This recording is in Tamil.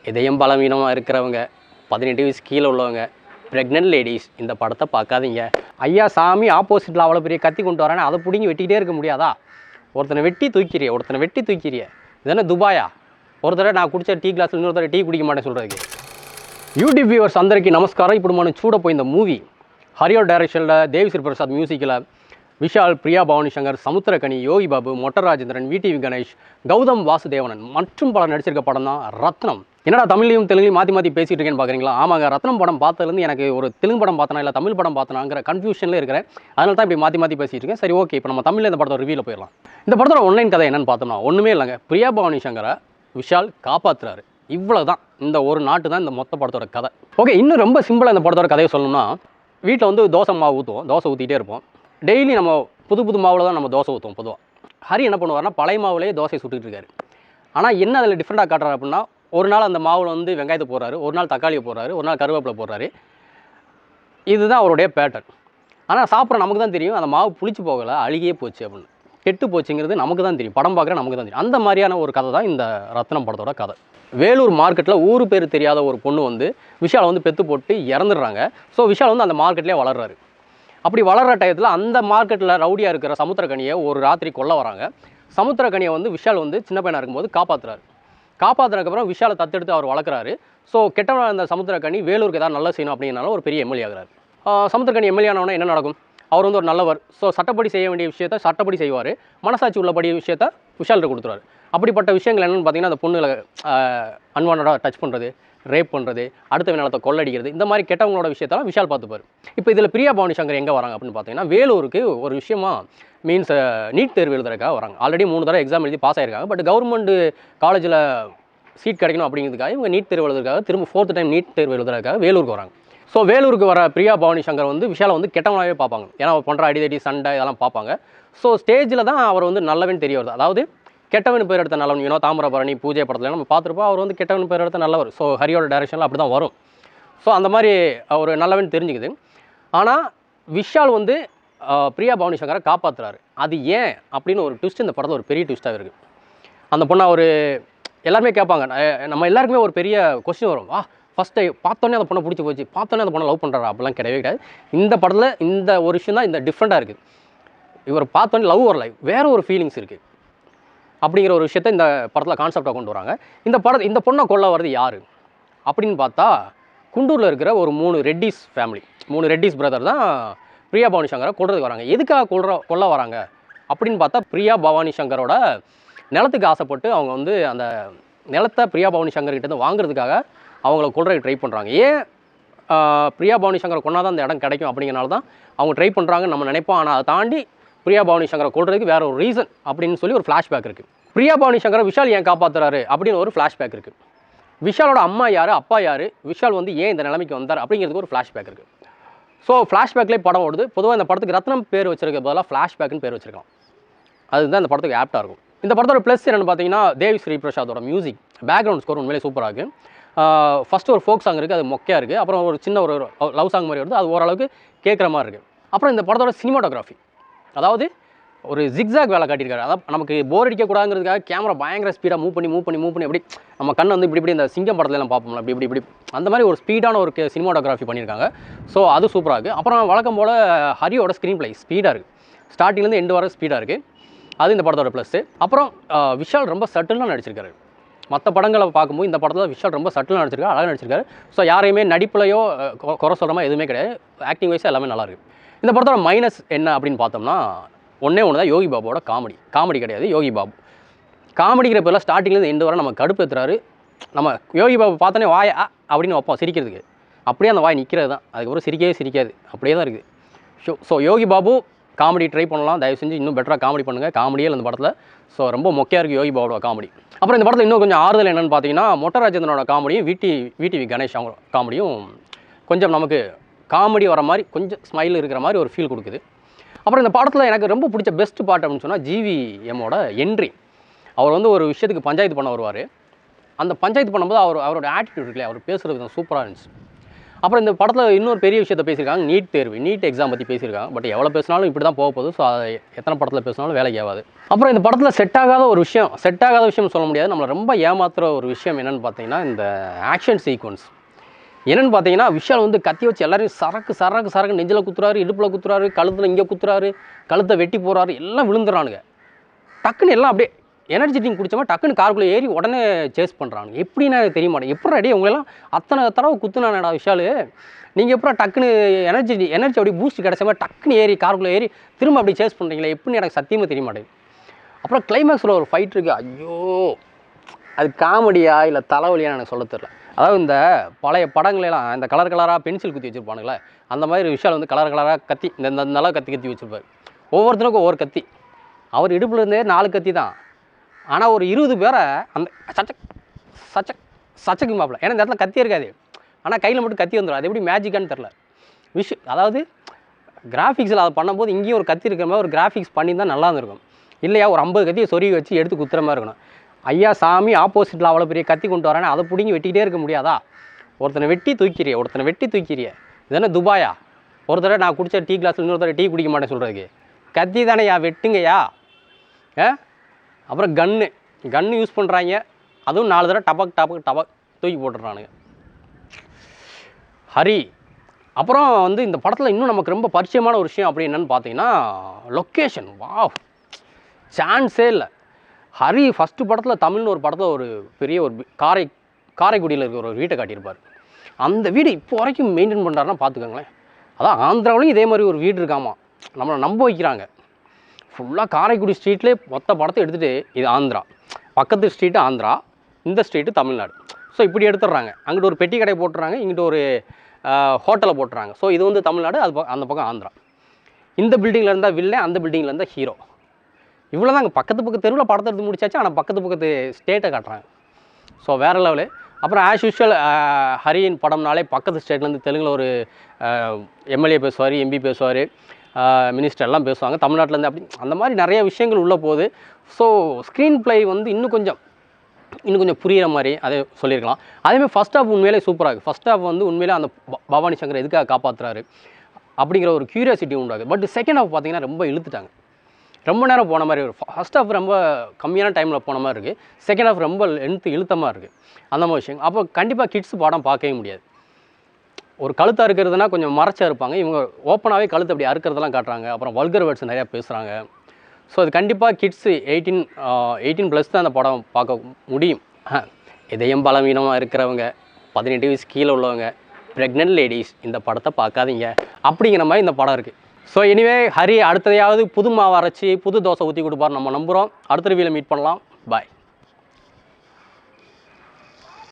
இதயம் பலவீனமாக இருக்கிறவங்க, 18 வயசு கீழே உள்ளவங்க, ப்ரெக்னென்ட் லேடிஸ் இந்த படத்தை பார்க்காதீங்க. ஐயா சாமி ஆப்போசிட்டில் அவ்வளோ பெரிய கத்தி கொண்டு வரேன்னு அதை பிடிங்கி வெட்டிக்கிட்டே இருக்க முடியாதா? ஒருத்தனை வெட்டி தூக்கிறிய. இதென்ன துபாயா? ஒருத்தர நான் குடித்த டீ கிளாஸில் இன்னொருத்தர டீ குடிக்க மாட்டேன்னு சொல்கிறதுக்கு. யூடியூப் வியூவர்ஸ் అందరికీ నమస్కారం. ఇప్పుడు మనం చూడబోయే మూవీ హరియో డైరెక్షన్లో దేవిశ్రీ ప్రసాద్ మ్యూజిక్లో விஷால், பிரியா பவானி சங்கர், சமுத்திரக்கனி, யோகி பாபு, மொட்ட ராஜேந்திரன், விடிவி கணேஷ், கௌதம் வாசுதேவனன் மற்றும் பலர் நடிச்சிருக்க படம் தான் ரத்னம். என்னடா தமிழ்லையும் தெலுங்குலையும் மாற்றி பேசிட்டு இருக்கேன்னு பார்க்குறீங்களா? ஆமாங்க, ரத்னம் படம் பார்த்ததுலேருந்து எனக்கு ஒரு தெலுங்கு படம் பார்த்தனா இல்லை தமிழ் படம் பார்த்தனாங்கிற கன்ஃபியூஷனில் இருக்கிறேன். அதனால தான் இப்படி மாற்றி பேசிட்டு இருக்கேன். சரி, ஓகே, இப்போ நம்ம தமிழில் இந்த படத்தோட ரிவ்யூவில் போயிடலாம். இந்த படத்தோட ஒன்லைன் கதை என்னன்னு பார்த்தோம்னா ஒன்றுமே இல்லைங்க. பிரியா பவானி சங்கரை விஷால் காப்பாற்றுறாரு. இவ்வளோ தான். இந்த ஒரு நாட்டு தான் இந்த மொத்த படத்தோட கதை. ஓகே, இன்னும் ரொம்ப சிம்பிளாக இந்த படத்தோட கதையை சொல்லணும்னா, வீட்டில் வந்து தோசை மாவு ஊற்றுவோம், தோசை ஊற்றிட்டே இருப்போம். டெய்லி நம்ம புது மாவில் தான் நம்ம தோசை ஊற்றுவோம் பொதுவாக. ஹரி என்ன பண்ணுவார்னா பழைய மாவுலேயே தோசை சுட்டுட்டு இருக்காரு. ஆனால் என்ன அதில் டிஃப்ரெண்ட்டாக காட்டுறாரு அப்படின்னா, ஒரு நாள் அந்த மாவில் வந்து வெங்காயத்தை போடுறாரு, ஒரு நாள் தக்காளியை போடுறாரு, ஒரு நாள் கருவேப்பிலை போடுறாரு. இதுதான் அவருடைய பேட்டர்ன். ஆனால் சாப்பிட்ற நமக்கு தான் தெரியும் அந்த மாவு புளிச்சு போகலை, அழுகியே போச்சு அப்படின்னு, கெட்டு போச்சுங்கிறது நமக்கு தான் தெரியும், படம் பார்க்குற நமக்கு தான் தெரியும். அந்த மாதிரியான ஒரு கதை தான் இந்த ரத்னம் படத்தோட கதை. வேலூர் மார்க்கெட்டில் ஊர் பேர் தெரியாத ஒரு பொண்ணு வந்து விஷாலை வந்து பெற்று போட்டு இறந்துடுறாங்க. ஸோ விஷால் வந்து அந்த மார்க்கெட்லேயே வளர்றாரு. அப்படி வளர்கிற டயத்தில் அந்த மார்க்கெட்டில் ரவுடியாக இருக்கிற சமுத்திரக்கனியை ஒரு ராத்திரி கொல்ல வராங்க. சமுத்திரக்கனியை வந்து விஷால் வந்து சின்ன பையனாக இருக்கும்போது காப்பாற்றுறாரு. காப்பாற்றுறதுக்கப்புறம் விஷாலை தத்தெடுத்து அவர் வளர்க்குறாரு. ஸோ கெட்டவனாக அந்த சமுத்திரக்கனி வேலூருக்கு ஏதாவது நல்ல செய்யணும் அப்படிங்கிறனால ஒரு பெரிய எம்எல்ஏ ஆகிறார். சமுத்திரக்கனி எம்எல்ஏ ஆனவொன்னே என்ன நடக்கும்? அவர் வந்து ஒரு நல்லவர். ஸோ சட்டப்படி செய்ய வேண்டிய விஷயத்தை சட்டப்படி செய்வார். மனசாட்சி உள்ளபடி விஷயத்தை விஷால்கிட்ட கொடுத்துருவார். அப்படிப்பட்ட விஷயங்கள் என்னென்னு பார்த்தீங்கன்னா, அந்த பொண்ணுகளை அன்வான்டாக டச் பண்ணுறது, ரேப் பண்ணுறது, அடுத்த நிலத்தை கொள்ளடிக்கிறது, இந்த மாதிரி கெட்டவங்களோட விஷயத்தெல்லாம் விஷால் பார்த்துப்பார். இப்போ இதில் பிரியா பவானி சங்கர் எங்கே வராங்க அப்படின்னு பார்த்தீங்கன்னா, வேலூருக்கு ஒரு விஷயமா மீன்ஸ் நீட் தேர்வு எழுதுறதுக்காக வராங்க. ஆல்ரெடி 3 தடவை எக்ஸாம் எழுதி பாஸ் ஆகிருக்காங்க. பட் கவர்மெண்ட் காலேஜில் சீட் கிடைக்கணும் அப்படிங்கிறதுக்காக இவங்க நீட் தேர்வு எழுதுறதுக்காக திரும்ப 4th டைம் நீட் தேர்வு எழுதுறதுக்காக வேலூருக்கு வராங்க. ஸோ வேலூருக்கு வர பிரியா பவானி சங்கர் வந்து விஷாலை வந்து கெட்டவனாகவே பார்ப்பாங்க. ஏன்னா அவர் பண்ணுற அடிதடி சண்டை இதெல்லாம் பார்ப்பாங்க. ஸோ ஸ்டேஜில் தான் அவர் வந்து நல்லவன் தெரிய வருது. அதாவது கெட்டவன் பேர் எடுத்த நல்லவன். ஏன்னா தாமிரபரணி பூஜை படத்தில் நம்ம பார்த்துருப்போம், அவர் வந்து கெட்டவன் பேர் எடுத்த நல்லவர். ஸோ ஹரியோட டைரக்ஷனில் அப்படி தான் வரும். ஸோ அந்த மாதிரி அவர் நல்லவன் தெரிஞ்சுக்குது. ஆனால் விஷால் வந்து பிரியா பவானி சங்கரை காப்பாற்றுறாரு. அது ஏன் அப்படின்னு ஒரு ட்விஸ்ட் இந்த படத்தில் ஒரு பெரிய ட்விஸ்ட்டாக இருக்குது. அந்த பொண்ணை அவர் எல்லாருமே கேட்பாங்க. நம்ம எல்லாருக்குமே ஒரு பெரிய கொஸ்டின் வரும். ஃபஸ்ட்டு பார்த்தோன்னே அந்த பொண்ணை பிடிச்சி போச்சு, பார்த்தோன்னே அந்த பொண்ணை லவ் பண்ணுறாரா அப்படிலாம் கிடையவே கிடையாது. இந்த படத்தில் இந்த ஒரு விஷயம் தான் இந்த டிஃப்ரெண்ட்டாக இருக்குது. இவர் பார்த்தோன்னே லவ் வரல, வேறு ஒரு ஃபீலிங்ஸ் இருக்குது அப்படிங்கிற ஒரு விஷயத்தை இந்த படத்தில் கான்செப்டாக கொண்டு வராங்க. இந்த பொண்ணை கொல்ல வர்றது யார் அப்படின்னு பார்த்தா, குண்டூரில் இருக்கிற ஒரு 3 ரெட்டிஸ் ஃபேமிலி, 3 ரெட்டிஸ் பிரதர் தான் பிரியா பவானி சங்கரை கொல்றதுக்கு வராங்க. எதுக்காக கொல்ல வராங்க அப்படின்னு பார்த்தா, பிரியா பவானி சங்கரோட நிலத்துக்கு ஆசைப்பட்டு அவங்க வந்து அந்த நிலத்தை பிரியா பவானி சங்கர்கிட்ட வாங்குறதுக்காக அவங்கள கொல்றதுக்கு ட்ரை பண்ணுறாங்க. ஏன் பிரியா பவானி சங்கரை கொண்டா தான் அந்த இடம் கிடைக்கும் அப்படிங்கிறனால தான் அவங்க ட்ரை பண்ணுறாங்கன்னு நம்ம நினைப்போம். ஆனால் அதை தாண்டி பிரியா பவானி சங்கரை கொல்றதுக்கு வேறு ஒரு ரீசன் அப்படின்னு சொல்லி ஒரு ஃப்ளாஷ்பேக் இருக்குது. பிரியா பவானி சங்கரை விஷால் ஏன் காப்பாற்றுறாரு அப்படின்னு ஒரு ஃப்ளாஷ்பேக் இருக்குது. விஷாலோட அம்மா யார், அப்பா யார், விஷால் வந்து ஏன் இந்த நிலைமைக்கு வந்தார் அப்படிங்கிறதுக்கு ஒரு ஃப்ளாஷ்பேக் இருக்குது. ஸோ ஃப்ளாஷ்பேக்லேயே படம் ஓடுது. பொதுவாக இந்த படத்துக்கு ரத்னம் பேர் வச்சிருக்க பதிலாக ஃப்ளாஷ்பேக்னு பேர் வச்சிருக்கலாம். அதுதான் இந்த படத்துக்கு ஆப்டாக இருக்கும். இந்த படத்தோட ப்ளஸ் என்னென்னு பார்த்தீங்கன்னா, தேவிஸ்ரீ பிரசாதோட மியூசிக், பேக்ரவுண்ட் ஸ்கோர் உண்மையிலே சூப்பராக இருக்குது. ஃபஸ்ட்டு ஒரு ஃபோக் சாங் இருக்குது, அது மொக்கையாக இருக்குது. அப்புறம் ஒரு சின்ன ஒரு லவ் சாங் மாதிரி வருது, அது ஓரளவுக்கு கேட்குற மாதிரி இருக்குது. அப்புறம் இந்த படத்தோட சினிமாட்டோகிராஃபி, அதாவது ஒரு ஜிக்ஸாக் வேலை காட்டியிருக்காரு. அதான் நமக்கு போர் அடிக்கக்கூடாதுங்கிறதுக்காக கேமரா பயங்கர ஸ்பீடாக மூவ் பண்ணி அப்படி நம்ம கண் வந்து இப்படி இந்த சிங்கம் படத்துலலாம் பார்ப்போம்ல, இப்படி அந்த மாதிரி ஒரு ஸ்பீடான ஒரு சினிமாட்டோகிராஃபி பண்ணியிருக்காங்க. ஸோ அது சூப்பராக இருக்குது. அப்புறம் வழக்கம் போல் ஹரியோட ஸ்க்ரீன் ப்ளே ஸ்பீடாக இருக்குது, ஸ்டார்டிங்லேருந்து எண்டு வர ஸ்பீடாக இருக்குது. அது இந்த படத்தோட ப்ளஸ்ஸு. அப்புறம் விஷால் ரொம்ப சட்டிலாக நடிச்சிருக்காரு. மற்ற படங்களை பார்க்கும்போது இந்த படத்தில் விஷால் ரொம்ப சட்டிலாக நடிச்சிருக்காரு, அழகாக நடிச்சிருக்காரு. ஸோ யாரையுமே நடிப்புலையோ குறை சொல்கிற மாதிரி எதுவுமே கிடையாது. ஆக்டிங் வைஸாக எல்லாமே நல்லாயிருக்கு. இந்த படத்தோட மைனஸ் என்ன அப்படின்னு பார்த்தோம்னா, ஒன்று தான் யோகி பாபுவோட காமெடி கிடையாது. யோகி பாபு காமெடிக்கிற பேரில் ஸ்டார்டிங்லேருந்து எண்டு வரை நம்ம கடுப்பு ஏற்றுறாரு. நம்ம யோகி பாபு பார்த்தோன்னே வாய் அப்படின்னு வைப்போம் சிரிக்கிறதுக்கு, அப்படியே அந்த வாய் நிற்கிறது தான். அதுக்கப்புறம் சிரிக்காது, அப்படியே தான் இருக்குது. So Yogi Babu comedy try பண்ணலாம், தயவு செஞ்சு இன்னும் பெட்டராக காமெடி பண்ணுங்கள். காமெடியே இந்த படத்தில் ஸோ ரொம்ப மொக்கையாக இருக்குது யோகி பாபுவோட காமெடி. அப்புறம் இந்த படத்தில் இன்னும் கொஞ்சம் ஆறுதல் என்னென்னு பார்த்தீங்கன்னா, மொட்ட ராஜேந்திரனோட காமெடியும் விடிவி கணேஷ் அவங்க காமெடியும் கொஞ்சம் நமக்கு காமெடி வர மாதிரி, கொஞ்சம் ஸ்மைல் இருக்கிற மாதிரி ஒரு ஃபீல் கொடுக்குது. அப்புறம் இந்த படத்தில் எனக்கு ரொம்ப பிடிச்ச பெஸ்ட் பார்ட் அப்படின்னு சொன்னால் ஜிவிஎம்மோட என்ட்ரி. அவர் வந்து ஒரு விஷயத்துக்கு பஞ்சாயத்து பண்ண வருவார். அந்த பஞ்சாயத்து பண்ணும்போது அவரோட ஆட்டிடியூட் இருக்குல்லையா, அவர் பேசுகிறது சூப்பராக இருந்துச்சு. அப்புறம் இந்த படத்தில் இன்னொரு பெரிய விஷயத்தை பேசியிருக்காங்க, நீட் தேர்வு, நீட் எக்ஸாம் பற்றி பேசியிருக்காங்க. பட் எவ்வளோ பேசினாலும் இப்படி தான் போக போகுது. ஸோ அதை எத்தனை படத்தில் பேசினாலும் வேலைக்கு ஆகாது. அப்புறம் இந்த படத்தில் செட் ஆகாத விஷயம் சொல்ல முடியாது. நம்மளை ரொம்ப ஏமாத்துகிற ஒரு விஷயம் என்னென்னு பார்த்தீங்கன்னா, இந்த ஆக்ஷன் சீக்வன்ஸ். என்னென்னு பார்த்தீங்கன்னா, விஷால் வந்து கத்தி வச்சு எல்லாரையும் சரக்கு நெஞ்சில் குத்துறாரு, இடுப்பில் குத்துறாரு, கழுத்தில் இங்கே குத்துறாரு, கழுத்தை வெட்டி போகிறாரு, எல்லாம் விழுந்துறானுங்க. டக்குன்னு எல்லாம் அப்படியே எனர்ஜி ட்ரிங்க் குடிச்ச மாதிரி டக்குன்னு காருக்குள்ளே ஏறி உடனே சேஸ் பண்ணுறாங்க. எப்படின்னா எனக்கு தெரிய மாட்டேன். எப்படி ரெடி உங்களெல்லாம் அத்தனை தடவை குத்துனானடா விஷால், நீங்கள் எப்போ டக்குன்னு எனர்ஜி அப்படியே பூஸ்ட் கிடச்ச மாதிரி டக்குன்னு ஏறி காருக்குள்ளே ஏறி திரும்ப அப்படி சேஸ் பண்ணுறீங்களே, எப்படின்னு எனக்கு சத்தியமாக தெரிய மாட்டேங்குது. அப்புறம் கிளைமேக்ஸில் ஒரு ஃபைட் இருக்குது. ஐயோ, அது காமெடியா இல்லை தலைவலியான்னு எனக்கு சொல்ல தெரியல. அதாவது இந்த பழைய படங்களெல்லாம் இந்த கலராக பென்சில் குத்தி வச்சுருப்பானுங்களே, அந்த மாதிரி விஷால் வந்து கலராக கத்தி இந்த நல்லா கத்தி வச்சுருப்பார். ஒவ்வொருத்தருக்கும் ஒவ்வொரு கத்தி. அவர் இடுப்பில் இருந்தே 4 கத்தி தான். ஆனால் ஒரு 20 பேரை அந்த சச்சக்கு மாப்பிள்ள. ஏன்னா இந்த இடத்துல கத்தி இருக்காது, ஆனால் கையில் மட்டும் கத்தி வந்துடும். அது எப்படி மேஜிக்கான்னு தெரில. அதாவது கிராஃபிக்ஸில் அதை பண்ணும்போது இங்கேயும் ஒரு கத்தி இருக்கிற மாதிரி ஒரு கிராஃபிக்ஸ் பண்ணி தான் நல்லா இருந்திருக்கும். இல்லையா ஒரு 50 கத்தியை சொருகி வச்சு எடுத்து குத்துற மாதிரி இருக்கணும். ஐயா சாமி ஆப்போசிட்டில் அவ்வளோ பெரிய கத்தி கொண்டு வரேன்னு அதை பிடிங்கி வெட்டிக்கிட்டே இருக்க முடியாதா? ஒருத்தனை வெட்டி தூக்கிறிய. இதென்ன துபாயா? ஒருத்தர நான் குடித்த டீ கிளாஸில் இன்னொருத்தர டீ குடிக்க மாட்டேன்னு சொல்கிறதுக்கு கத்தி தானேயா, வெட்டுங்கய்யா. அப்புறம் கன்று யூஸ் பண்ணுறாங்க. அதுவும் 4 தடவை டபக் தூக்கி போட்டுடுறானுங்க. ஹரி. அப்புறம் வந்து இந்த படத்தில் இன்னும் நமக்கு ரொம்ப பரிச்சயமான ஒரு விஷயம் அப்படி என்னென்னு பார்த்தீங்கன்னா, லொக்கேஷன். வாவ், சான்ஸே இல்லை. ஹரி ஃபஸ்ட்டு படத்தில் தமிழ்னு ஒரு படத்தில் ஒரு பெரிய ஒரு காரைக்குடியில் இருக்கிற ஒரு வீட்டை காட்டியிருப்பார். அந்த வீடு இப்போ வரைக்கும் மெயின்டைன் பண்ணுறாருன்னா பார்த்துக்கோங்களேன். அதான் ஆந்திராவிலையும் இதே மாதிரி ஒரு வீடு இருக்காமா, நம்மளை நம்ப வைக்கிறாங்க. ஃபுல்லாக காரைக்குடி ஸ்ட்ரீட்லேயே மொத்த படத்தை எடுத்துகிட்டு இது ஆந்திரா, பக்கத்து ஸ்ட்ரீட்டு ஆந்திரா, இந்த ஸ்ட்ரீட்டு தமிழ்நாடு. ஸோ இப்படி எடுத்துடுறாங்க. அங்கிட்டு ஒரு பெட்டி கடை போட்டுறாங்க, இங்கிட்ட ஒரு ஹோட்டலை போட்டுறாங்க. ஸோ இது வந்து தமிழ்நாடு, அந்த பக்கம் ஆந்திரா. இந்த பில்டிங்கில் இருந்தால் வில்லன், அந்த பில்டிங்கில் இருந்தால் ஹீரோ. இவ்வளோ தான். அங்கே பக்கத்து தெருவில் படத்தை எடுத்து முடிச்சாச்சு. ஆனால் பக்கத்து ஸ்டேட்டை காட்டுறாங்க. ஸோ வேறு லெவலு. அப்புறம் ஆஸ் யூஷுவல் ஹரியின் படம்னாலே பக்கத்து ஸ்டேட்லேருந்து தெலுங்கில் ஒரு எம்எல்ஏ பேசுவார், எம்பி பேசுவார், மினிஸ்டர் எல்லாம் பேசுவாங்க. தமிழ்நாட்டிலேருந்து அப்படி அந்த மாதிரி நிறைய விஷயங்கள் உள்ளே போகுது. ஸோ ஸ்க்ரீன் ப்ளே வந்து இன்னும் கொஞ்சம் புரிகிற மாதிரி அதை சொல்லியிருக்கலாம். அதேமாதிரி ஃபஸ்ட் ஹாஃப் உண்மையிலே சூப்பராக இருக்குது. ஃபஸ்ட் ஹாஃப் வந்து உண்மையிலே அந்த பவானி சங்கர் எதுக்காக காப்பாற்றுறாரு அப்படிங்கிற ஒரு க்யூரியாசிட்டி உண்டாகுது. பட் செகண்ட் ஹாஃப் பார்த்திங்கன்னா ரொம்ப இழுத்துட்டாங்க. ரொம்ப நேரம் போன மாதிரி இருக்கும். ஃபஸ்ட் ஹாஃப் ரொம்ப கம்மியான டைமில் போன மாதிரி இருக்குது. செகண்ட் ஹாஃப் ரொம்ப இழுத்த மாதிரி இருக்குது. அந்த மாதிரி விஷயம். அப்போ கண்டிப்பாக கிட்ஸ் படம் பார்க்கவே முடியாது. ஒரு கழுத்தாக இருக்கிறதுனா கொஞ்சம் மறைச்சா இருப்பாங்க. இவங்க ஓப்பனாகவே கழுத்து அப்படி அறுக்கிறதெல்லாம் காட்டுறாங்க. அப்புறம் வல்கர் வேர்ட்ஸ் நிறையா பேசுகிறாங்க. ஸோ அது கண்டிப்பாக கிட்ஸு 18+ தான் அந்த படம் பார்க்க முடியும். இதயம் பலவீனமாக இருக்கிறவங்க, 18 வயசு கீழே உள்ளவங்க, ப்ரெக்னென்ட் லேடிஸ் இந்த படத்தை பார்க்காதீங்க அப்படிங்கிற மாதிரி இந்த படம் இருக்குது. ஸோ எனிவே ஹரி அடுத்ததையாவது புது மாவு அரைச்சி புது தோசை ஊற்றி கொடுப்பார் நம்ம நம்புகிறோம். அடுத்த ரிவ்யூவில் மீட் பண்ணலாம். பாய்.